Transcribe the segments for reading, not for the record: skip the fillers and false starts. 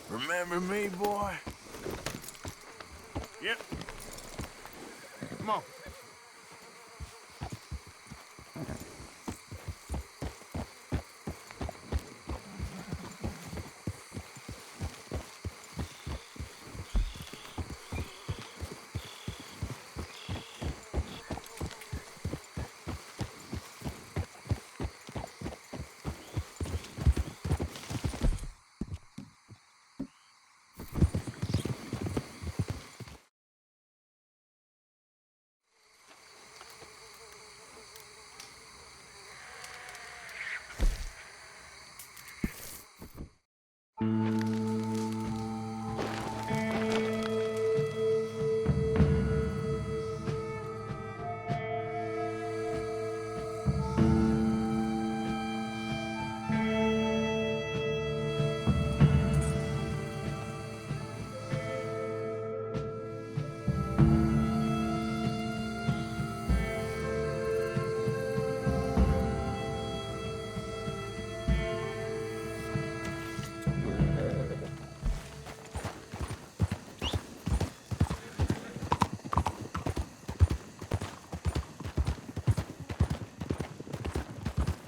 Remember me, boy? Yep. Come on.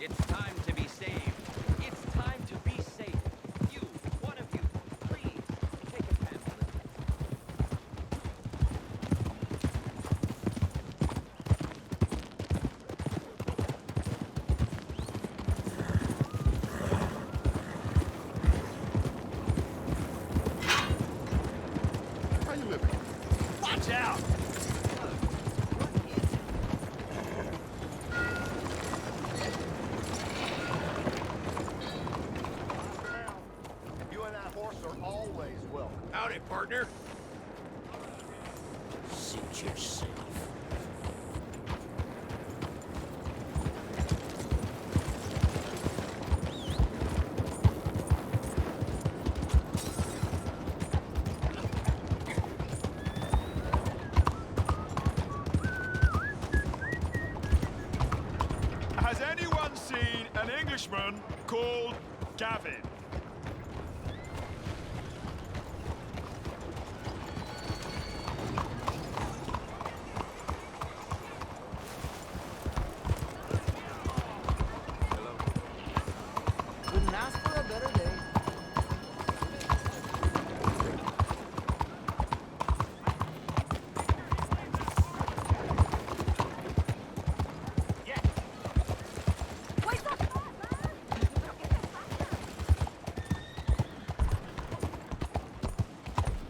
It's time to be saved. It's time to be safe. You, one of you, please take a pamphlet. How you living? Watch out! You and that horse are always welcome. Howdy, partner. Suit yourself. Has anyone seen an Englishman called Gavin? Couldn't ask for a better day.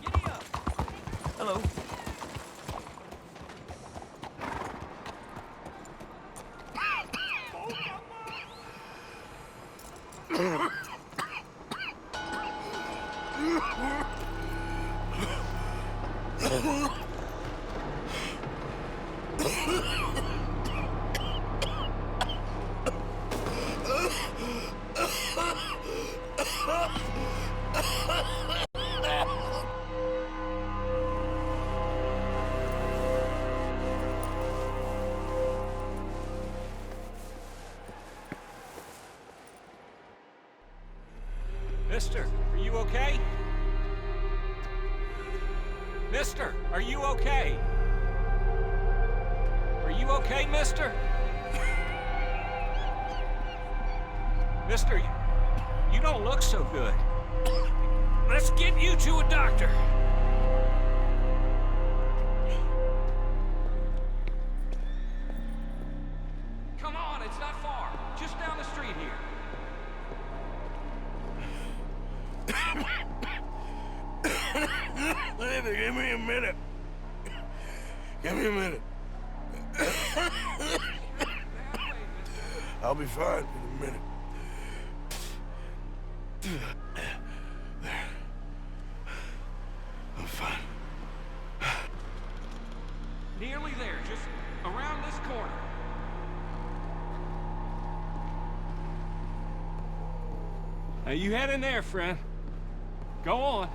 Giddy up! Hello. Mister, are you okay? Mister, are you okay? Are you okay, mister? Mister, you don't look so good. Let's get you to a doctor. Come on, it's not far. Just down the street here. Give me a minute. Give me a minute. I'll be fine in a minute. There. I'm fine. Nearly there, just around this corner. Now you head in there, friend. Go on.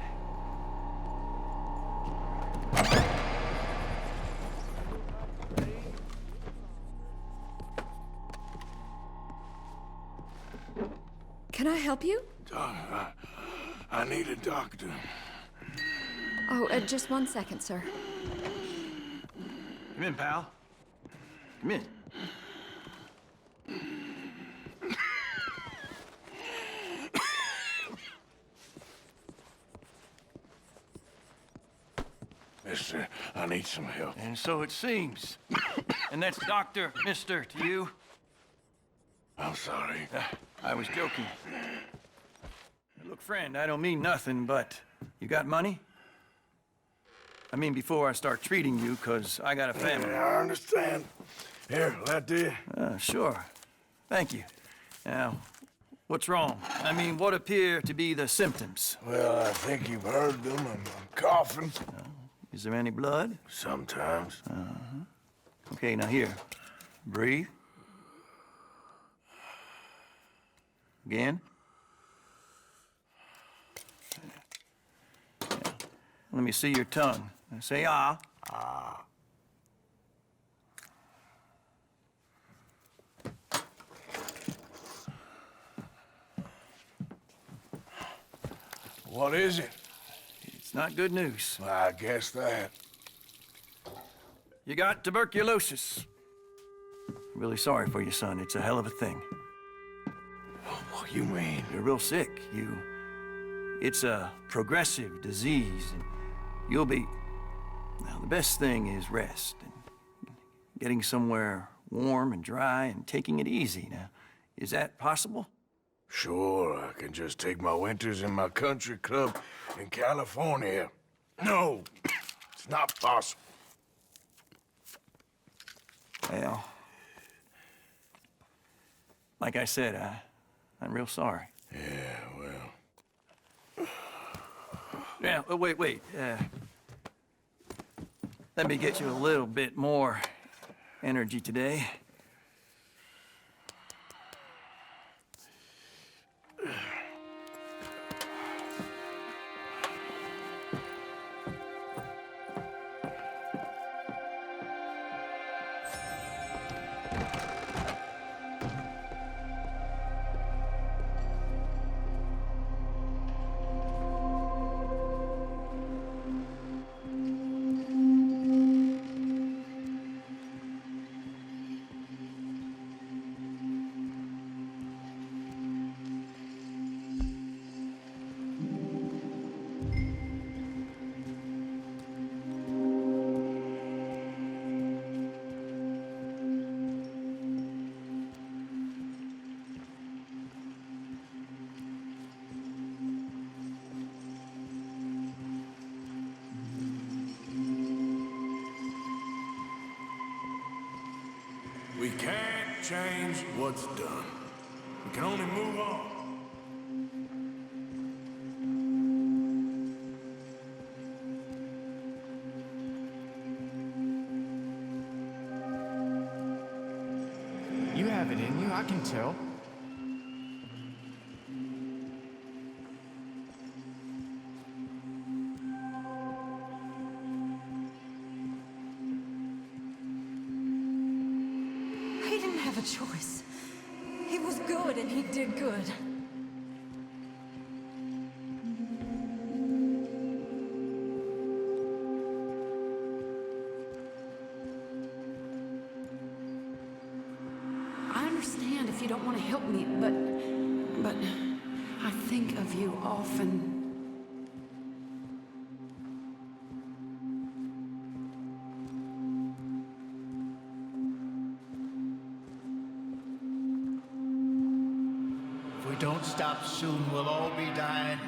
Can I help you? I need a doctor. Oh, just 1 second, sir. Come in, pal. Come in. Mister, I need some help. And so it seems. And that's Dr. Mister to you? I'm sorry. I was joking. Look, friend, I don't mean nothing, but you got money? I mean, before I start treating you, 'cause I got a family. I understand. Here, that do you? Sure. Thank you. Now, what's wrong? I mean, what appear to be the symptoms? Well, I think you've heard them. I'm coughing. Is there any blood? Sometimes. Okay, now here. Breathe. Again. Let me see your tongue. Say ah. Ah. What is it? It's not good news. I guess that. You got tuberculosis. Really sorry for you, son. It's a hell of a thing. What you mean? You're real sick. It's a progressive disease, and you'll be... Now, the best thing is rest, and getting somewhere warm and dry, and taking it easy. Now, is that possible? Sure, I can just take my winters in my country club in California. No, it's not possible. Well, like I said, I'm real sorry. Yeah, well... Yeah, wait. Let me get you a little bit more energy today. We can't change what's done. We can only move on. You have it in you, I can tell. He didn't have a choice. He was good and he did good. I understand if you don't want to help me, but I think of you often. If we don't stop soon, we'll all be dying.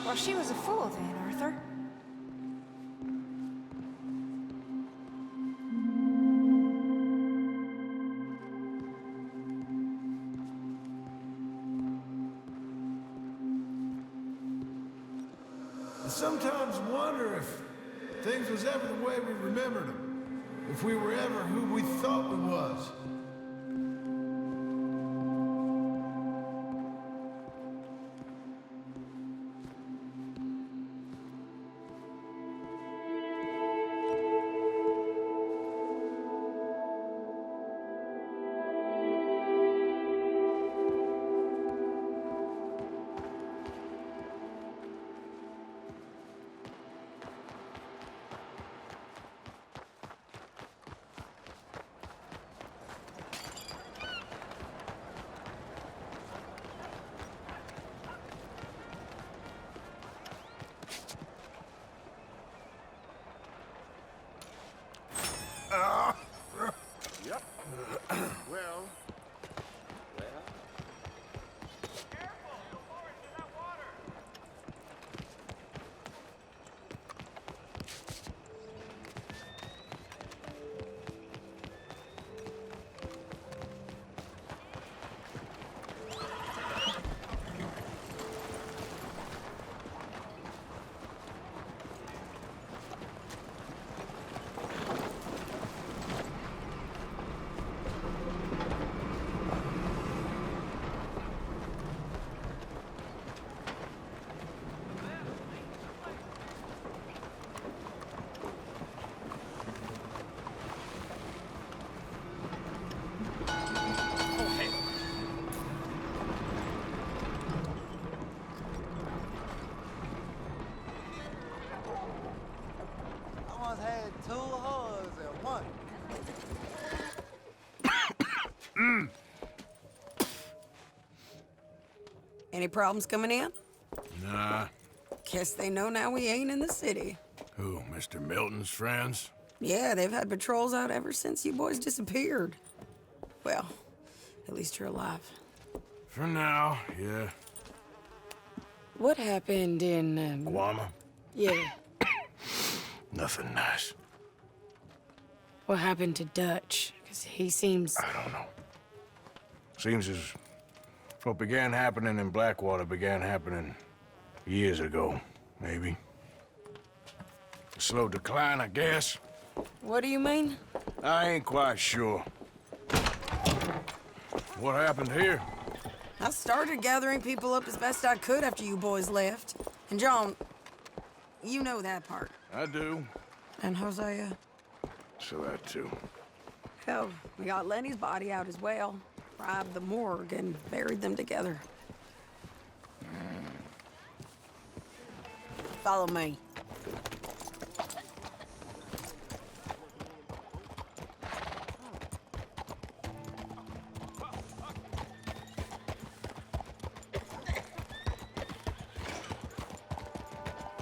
Well, she was a fool then, Arthur. I sometimes wonder if things was ever the way we remembered them. If we were ever who we thought we was. Any problems coming in? Nah. Guess they know now we ain't in the city. Who, Mr. Milton's friends? Yeah, they've had patrols out ever since you boys disappeared. Well, at least you're alive. For now, yeah. What happened in, Guama? Yeah. Nothing nice. What happened to Dutch? Because he seems... I don't know. Seems as what began happening in Blackwater began happening years ago, maybe. A slow decline, I guess. What do you mean? I ain't quite sure. What happened here? I started gathering people up as best I could after you boys left. And John, you know that part. I do. And Hosea? So that too. Hell, we got Lenny's body out as well. Robbed the morgue and buried them together. Follow me.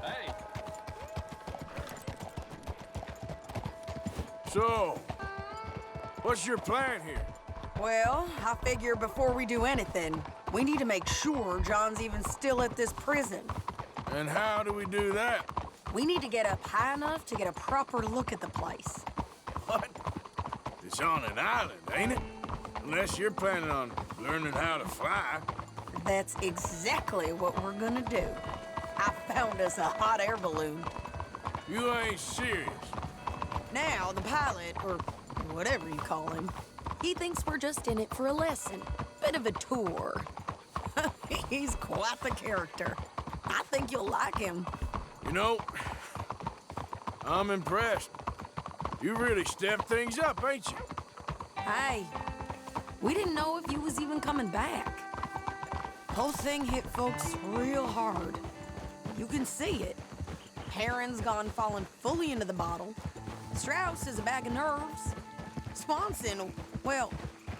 Hey, So, what's your plan here? Well, I figure before we do anything, we need to make sure John's even still at this prison. And how do we do that? We need to get up high enough to get a proper look at the place. What? It's on an island, ain't it? Unless you're planning on learning how to fly. That's exactly what we're gonna do. I found us a hot air balloon. You ain't serious. Now, the pilot, or whatever you call him, he thinks we're just in it for a lesson. Bit of a tour. He's quite the character. I think you'll like him. You know, I'm impressed. You really stepped things up, ain't you? Hey, we didn't know if you was even coming back. Whole thing hit folks real hard. You can see it. Perrin's gone falling fully into the bottle. Strauss is a bag of nerves. Swanson, well,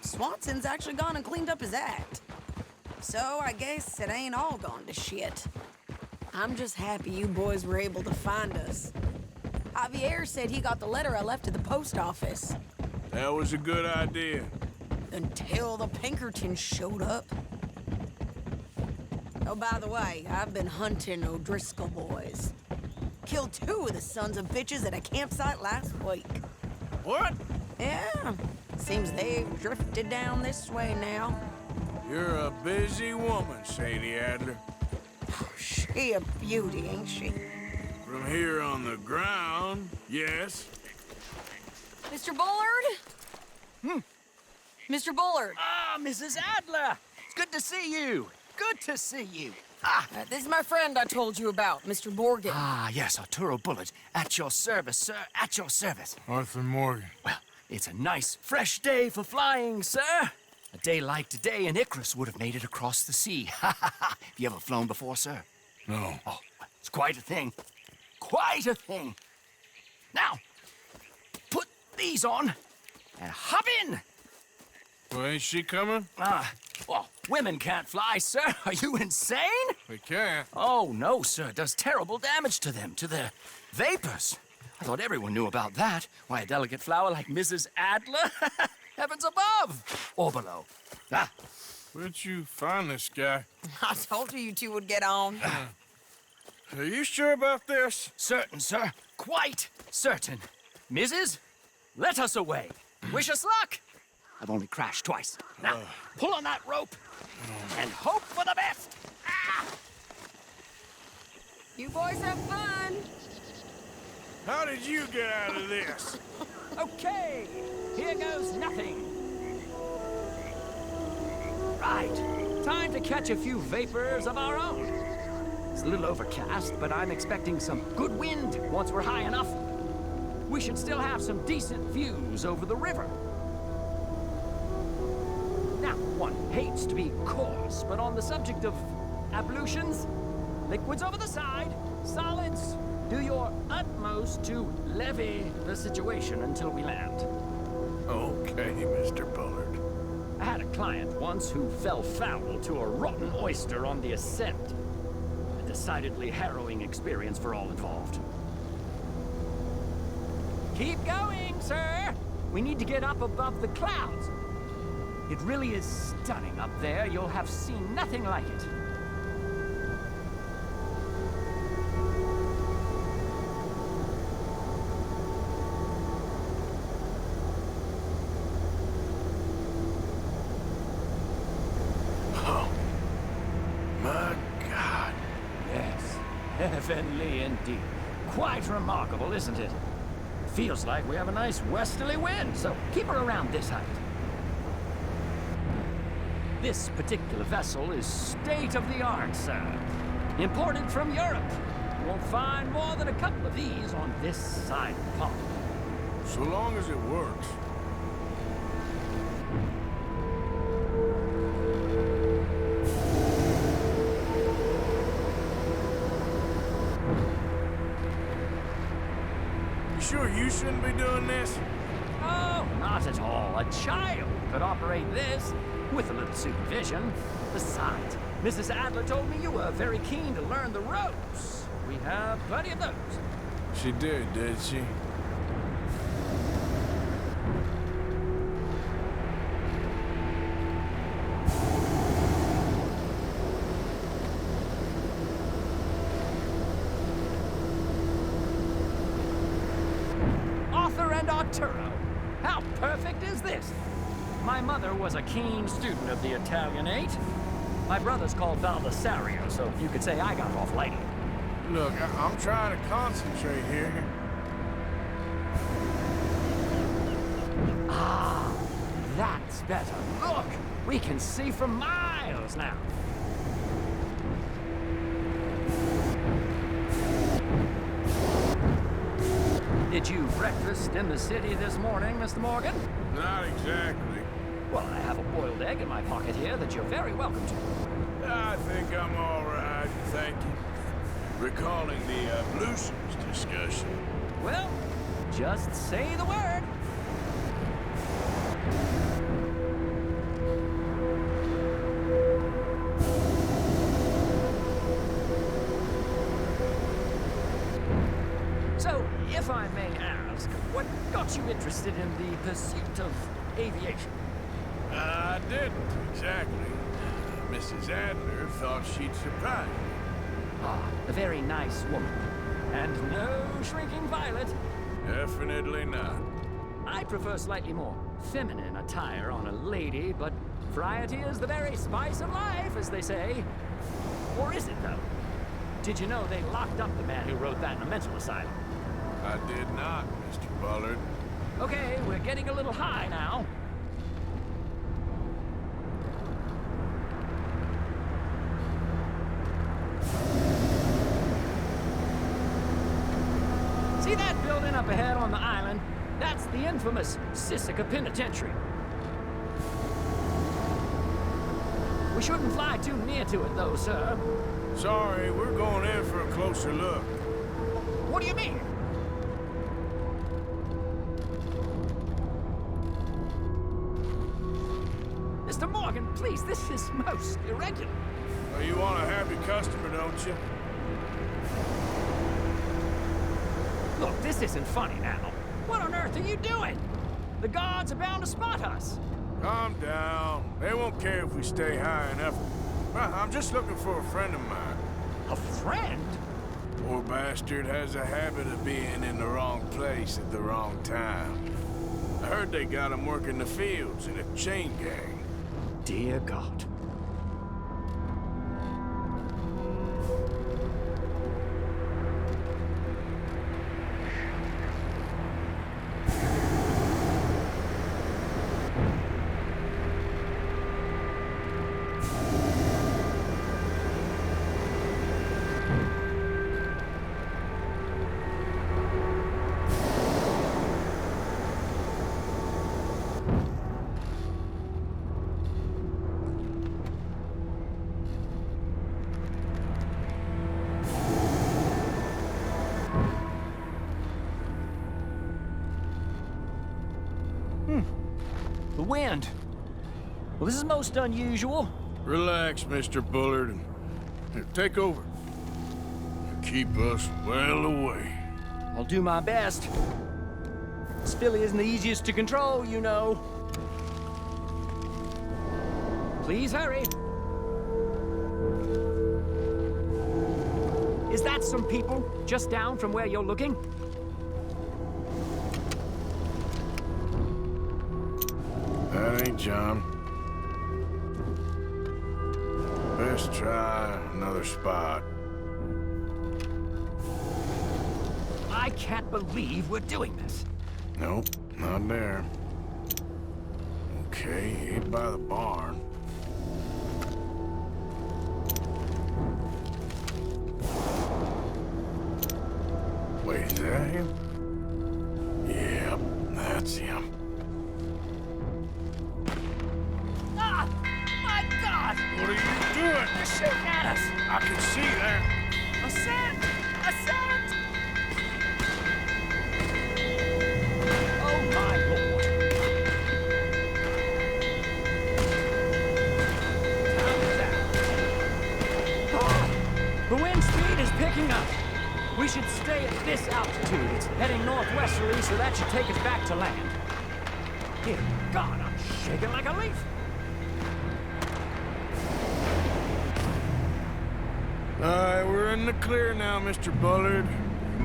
Swanson's actually gone and cleaned up his act. So I guess it ain't all gone to shit. I'm just happy you boys were able to find us. Javier said he got the letter I left at the post office. That was a good idea. Until the Pinkertons showed up. Oh, by the way, I've been hunting O'Driscoll boys. Killed 2 of the sons of bitches at a campsite last week. What? Yeah, seems they've drifted down this way now. You're a busy woman, Sadie Adler. She a beauty, ain't she? From here on the ground, yes. Mr. Bullard? Mr. Bullard, Ah, Mrs. Adler! It's good to see you. Good to see you. this is my friend I told you about, Mr. Morgan. Ah, yes, Arturo Bullard. At your service, sir. At your service. Arthur Morgan. Well, it's a nice, fresh day for flying, sir. A day like today, an Icarus would have made it across the sea. Have you ever flown before, sir? No. Oh, it's quite a thing. Quite a thing. Now, put these on and hop in. Well, ain't she coming? Well, women can't fly, sir. Are you insane? We can't. Oh, no, sir. It does terrible damage to them, to their vapors. I thought everyone knew about that. Why, a delicate flower like Mrs. Adler? Heavens above or below. Where'd you find this guy? I told you 2 would get on. Are you sure about this? Certain, sir. Quite certain. Mrs., let us away. Wish us luck. I've only crashed twice. Now, pull on that rope and hope for the best. You boys have fun. How did you get out of this? okay, here goes nothing. Right, time to catch a few vapors of our own. It's a little overcast, but I'm expecting some good wind once we're high enough. We should still have some decent views over the river. Now, one hates to be coarse, but on the subject of ablutions, liquids over the side, solids, do your utmost to levy the situation until we land. Okay, Mr. Bullard. I had a client once who fell foul to a rotten oyster on the ascent. A decidedly harrowing experience for all involved. Keep going, sir! We need to get up above the clouds. It really is stunning up there. You'll have seen nothing like it. Oh, my God. Yes, heavenly indeed. Quite remarkable, isn't it? Feels like we have a nice westerly wind, so keep her around this height. This particular vessel is state-of-the-art, sir. Imported from Europe. You won't find more than a couple of these on this side of the pond. So long as it works. You sure you shouldn't be doing this? Oh, not at all. A child could operate this with a little supervision. Besides, Mrs. Adler told me you were very keen to learn the ropes. We have plenty of those. She did she? Arthur and Arturo. How perfect is this? My mother was a keen student of the Italianate. My brother's called Baldessario, so you could say I got off lightly. Look, I'm trying to concentrate here. Ah, that's better. Look, we can see for miles now. Did you breakfast in the city this morning, Mr. Morgan? Not exactly. Well, I have a boiled egg in my pocket here that you're very welcome to. I think I'm all right, thank you. Recalling the ablutions discussion. Well, just say the word. So, if I may ask, what got you interested in the pursuit of aviation? I didn't, exactly. Mrs. Adler thought she'd surprise me. Ah, a very nice woman. And no shrinking violet. Definitely not. I prefer slightly more feminine attire on a lady, but variety is the very spice of life, as they say. Or is it, though? Did you know they locked up the man who wrote that in a mental asylum? I did not, Mr. Bullard. Okay, we're getting a little high now. See that building up ahead on the island? That's the infamous Sisika Penitentiary. We shouldn't fly too near to it, though, sir. Sorry, we're going in for a closer look. What do you mean? Mr. Morgan, please, this is most irregular. Well, you want a happy customer, don't you? Look, this isn't funny now. What on earth are you doing? The guards are bound to spot us. Calm down. They won't care if we stay high enough. I'm just looking for a friend of mine. A friend? Poor bastard has a habit of being in the wrong place at the wrong time. I heard they got him working the fields in a chain gang. Dear God. Well, this is most unusual. Relax, Mr. Bullard. Here, take over. Keep us well away. I'll do my best. This filly isn't the easiest to control, you know. Please hurry. Is that some people just down from where you're looking? That ain't John. Best try another spot. I can't believe we're doing this. Nope, not there. Okay, ain't by the barn. Wait, is that him? Yep, that's him. Ah! My God! What are you doing? They're shooting at us! I can see that. Ascend! Ascend! Oh, my Lord. Time down. Ah, the wind speed is picking up. We should stay at this altitude. It's heading northwesterly, so that should take us back to land. Dear God, I'm shaking like a leaf. All right, we're in the clear now, Mr. Bullard.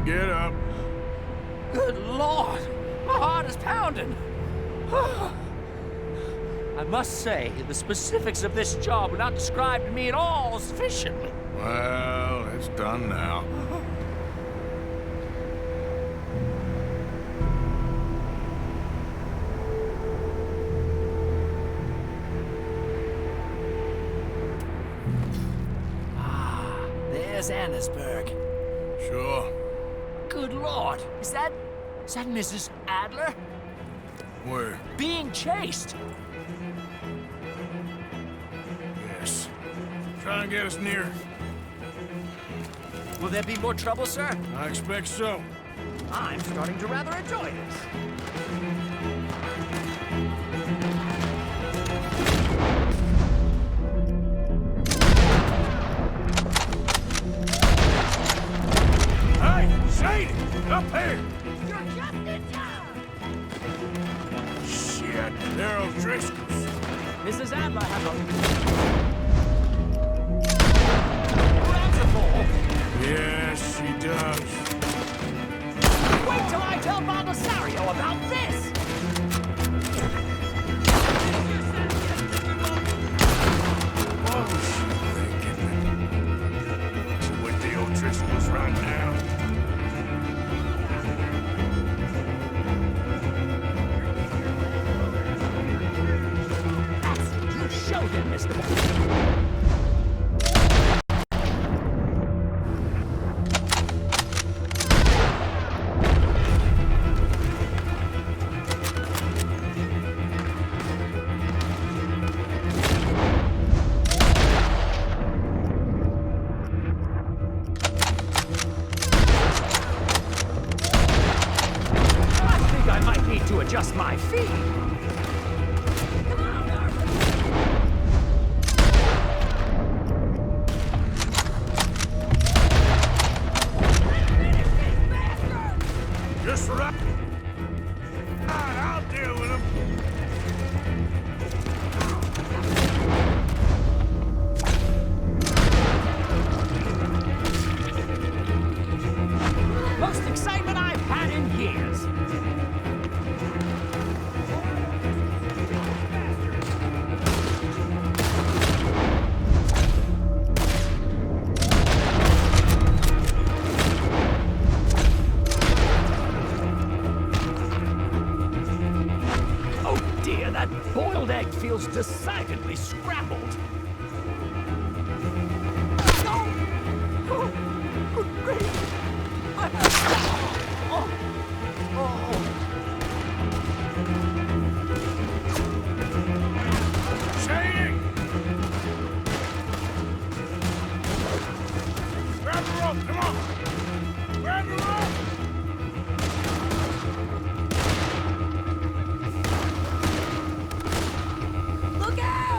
Get up. Good Lord! My heart is pounding! I must say, the specifics of this job were not described to me at all sufficiently. Well, it's done now. There's Annesburg. Sure. Good Lord! Is that Mrs. Adler? Where? Being chased! Yes. Try and get us near. Will there be more trouble, sir? I expect so. I'm starting to rather enjoy this. Hey, Shady! Up here! You're just in time! Shit, they're O'Driscoll's. Mrs. Adler has a... Bountiful! Yes, she does. Wait till I tell Baldessario about this! What was she thinking? She with the O'Driscolls right now. You show him, Mr. I think I might need to adjust my feet. Just right. I'll deal with him. Most excitement I've had in years. Oh dear, that boiled egg feels decidedly scrambled. Oh, good grief. Shady! Grab the rope, come on! Grab the rope! Look out!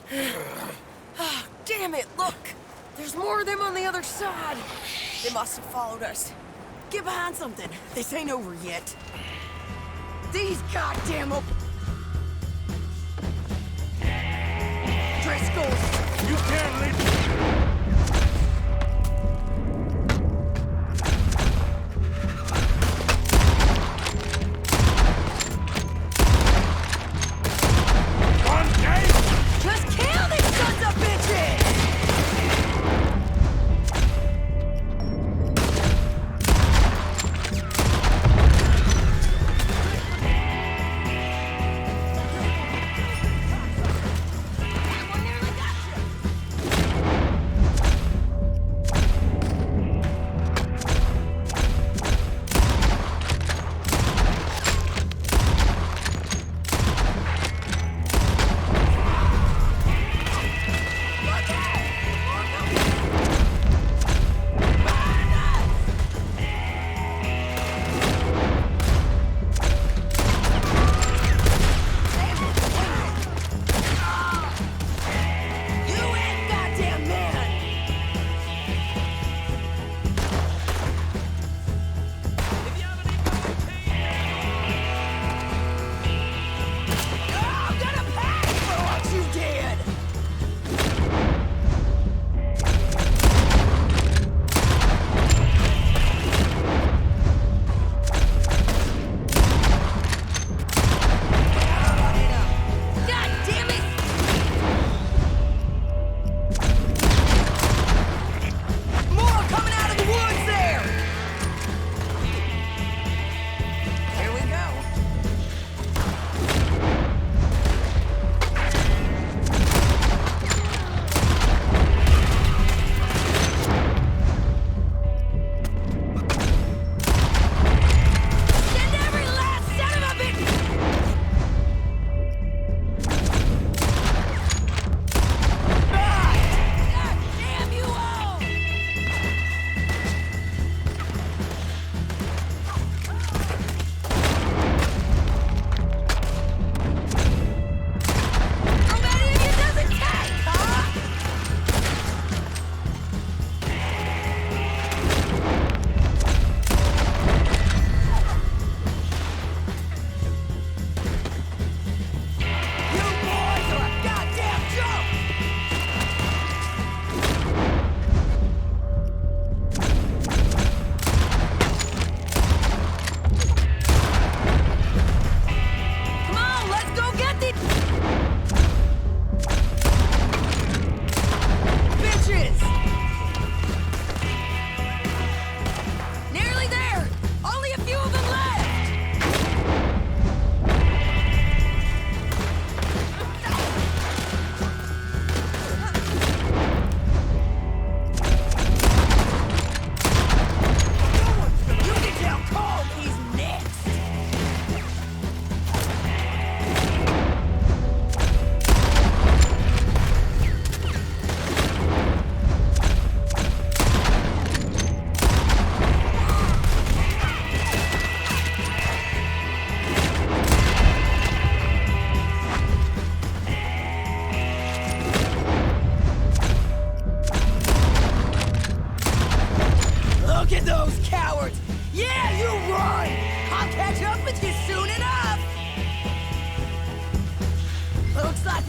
Damn it, look! There's more of them on the other side. They must have followed us. Get behind something. This ain't over yet. These goddamn Driscolls! You can't leave. Just kill these sons of bitches!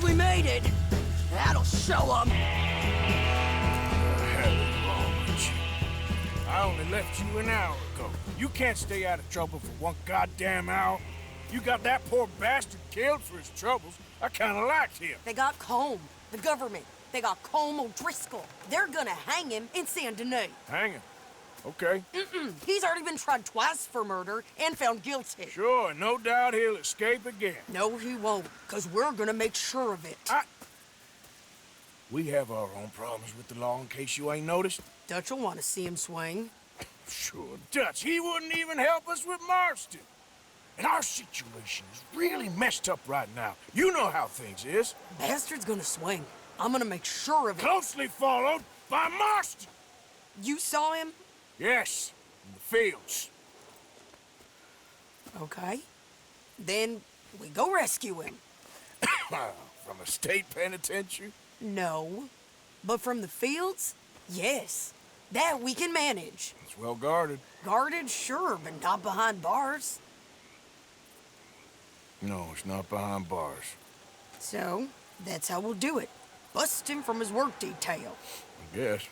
We made it. That'll show them. I only left you an hour ago. You can't stay out of trouble for one goddamn hour. You got that poor bastard killed for his troubles. I kinda liked him. They got Combe, the government. They got Combe O'Driscoll. They're gonna hang him in Saint Denis. Hang him. Okay. He's already been tried twice for murder and found guilty. Sure, no doubt he'll escape again. No, he won't, because we're gonna make sure of it. We have our own problems with the law in case you ain't noticed. Dutch will want to see him swing. Sure, Dutch, he wouldn't even help us with Marston. And our situation is really messed up right now. You know how things is. Bastard's gonna swing. I'm gonna make sure of it. Closely followed by Marston. You saw him? Yes, in the fields. Okay. Then we go rescue him. From a state penitentiary? No. But from the fields? Yes. That we can manage. It's well guarded. Guarded, sure, but not behind bars. No, it's not behind bars. So, that's how we'll do it. Bust him from his work detail. I guess.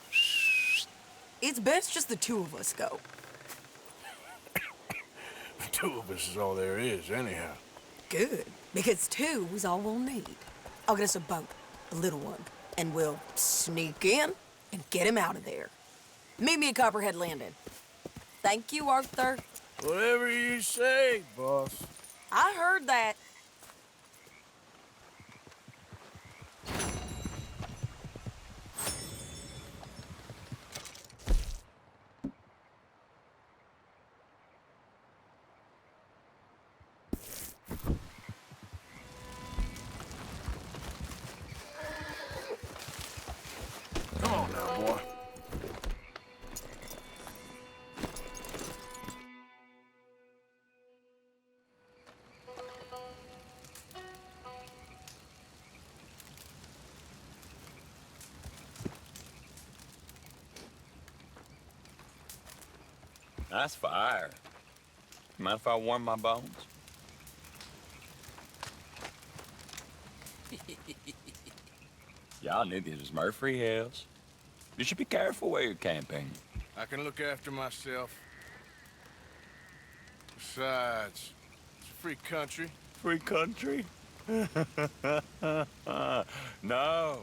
It's best just the two of us go. The two of us is all there is, anyhow. Good, because two is all we'll need. I'll get us a boat, a little one, and we'll sneak in and get him out of there. Meet me at Copperhead Landing. Thank you, Arthur. Whatever you say, boss. I heard that. Come on now, boy. Nice fire. Mind if I warm my bones? Y'all knew this was Murphy Hills. You should be careful where you're camping. I can look after myself. Besides, it's a free country. Free country? No.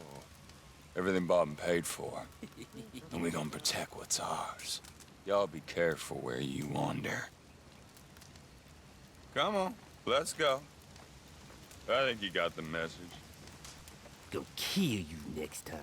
Everything bought and paid for. And we gonna protect what's ours. Y'all be careful where you wander. Come on, let's go. I think you got the message. Go kill you next time.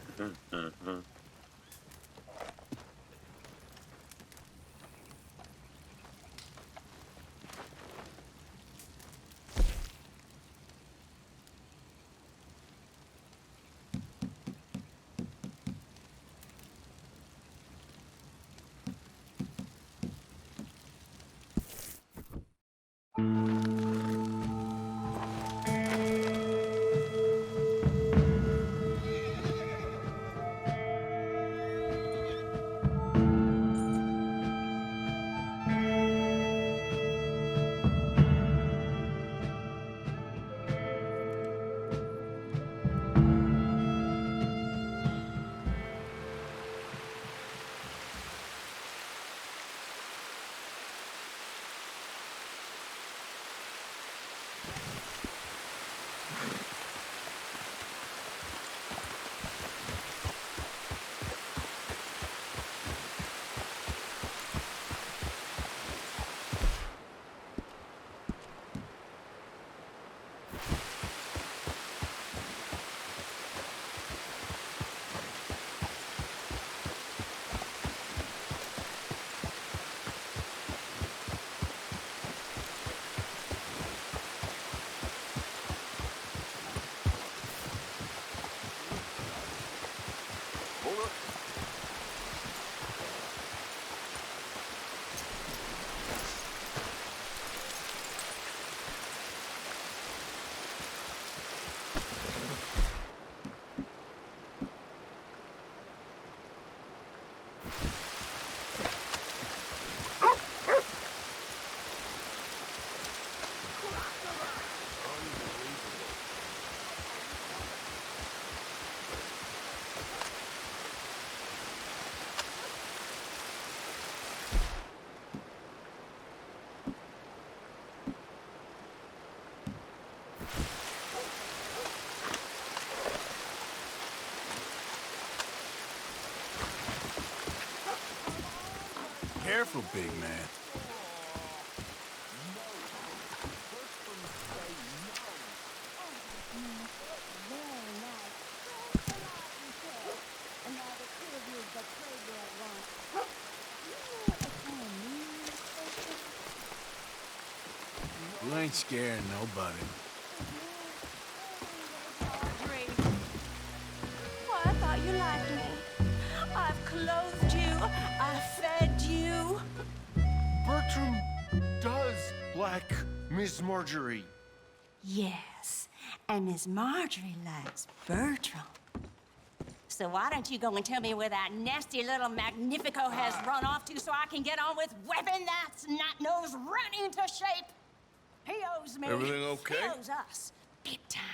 Careful, big man. You ain't scaring nobody. Well, I thought you liked me. I've clothed you. I've fed you. Bertram does like Miss Marjorie. Yes, And Miss Marjorie likes Bertram. So why don't you go and tell me where that nasty little Magnifico has run off to so I can get on with whipping that snot-nosed run into shape? He owes me. Everything okay? He owes us. Big time.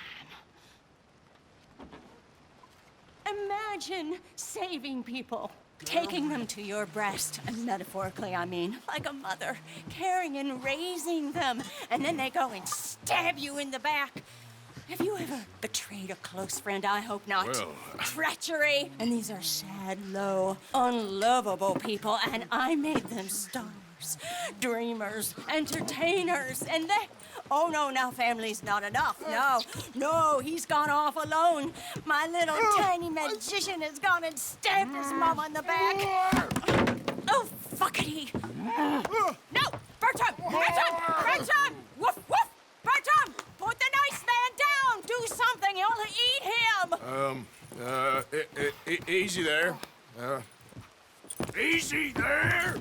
Imagine saving people. Taking them to your breast, metaphorically, I mean, like a mother, caring and raising them, and then they go and stab you in the back. Have you ever betrayed a close friend? I hope not. Well... Treachery. And these are sad, low, unlovable people, and I made them stars, dreamers, entertainers, and they... Oh, no, now family's not enough. No, he's gone off alone. My little tiny magician has gone and stabbed his mama in the back. Oh, fuckity. No, Bertram! Bertram! Woof, woof! Bertram! Put the nice man down! Do something, you'll eat him! Easy there. Easy there!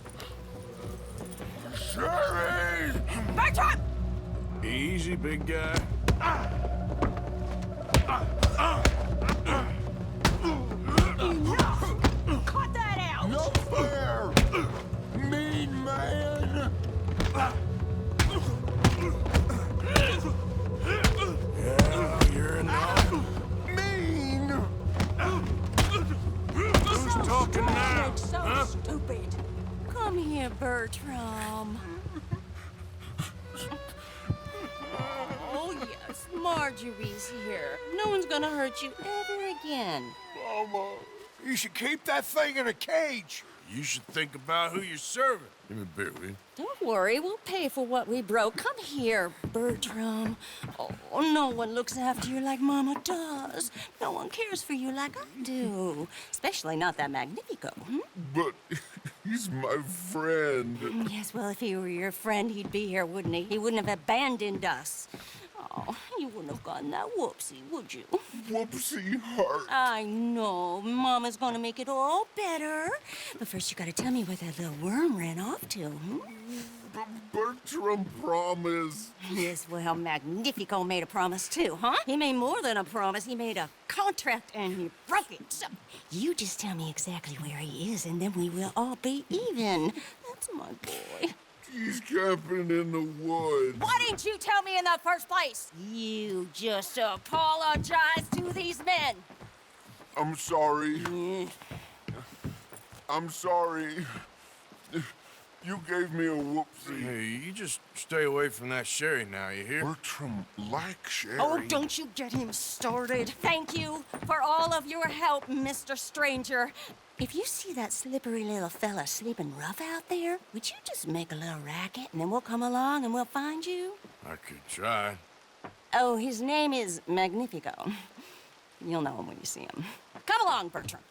Sherry! Bertram! Easy, big guy. Enough! Cut that out! No fair! Mean man! Yeah, you're enough. Mean! Who's talking now? So Huh? stupid. Come here, Bertram. Oh, yes, Marjorie's here. No one's gonna hurt you ever again. Mama, you should keep that thing in a cage. You should think about who you're serving. Give me a beer, will you? Don't worry, we'll pay for what we broke. Come here, Bertram. Oh, no one looks after you like Mama does. No one cares for you like I do. Especially not that Magnifico. But he's my friend. Yes, well, if he were your friend, he'd be here, wouldn't he? He wouldn't have abandoned us. Oh, you wouldn't have gotten that whoopsie, would you? Whoopsie heart. I know. Mama's gonna make it all better. But first, you gotta tell me where that little worm ran off to, Bertram promised. Yes, well, Magnifico made a promise, too, huh? He made more than a promise. He made a contract, and he broke it. So, you just tell me exactly where he is, and then we will all be even. That's my boy. He's camping in the woods. Why didn't you tell me in the first place? You just apologize to these men. I'm sorry. I'm sorry. You gave me a whoopsie. Hey, you just stay away from that sherry now, you hear? Bertram likes Sherry. Oh, don't you get him started. Thank you for all of your help, Mr. Stranger. If you see that slippery little fella sleeping rough out there, would you just make a little racket and then we'll come along and we'll find you? I could try. Oh, his name is Magnifico. You'll know him when you see him. Come along, Bertram.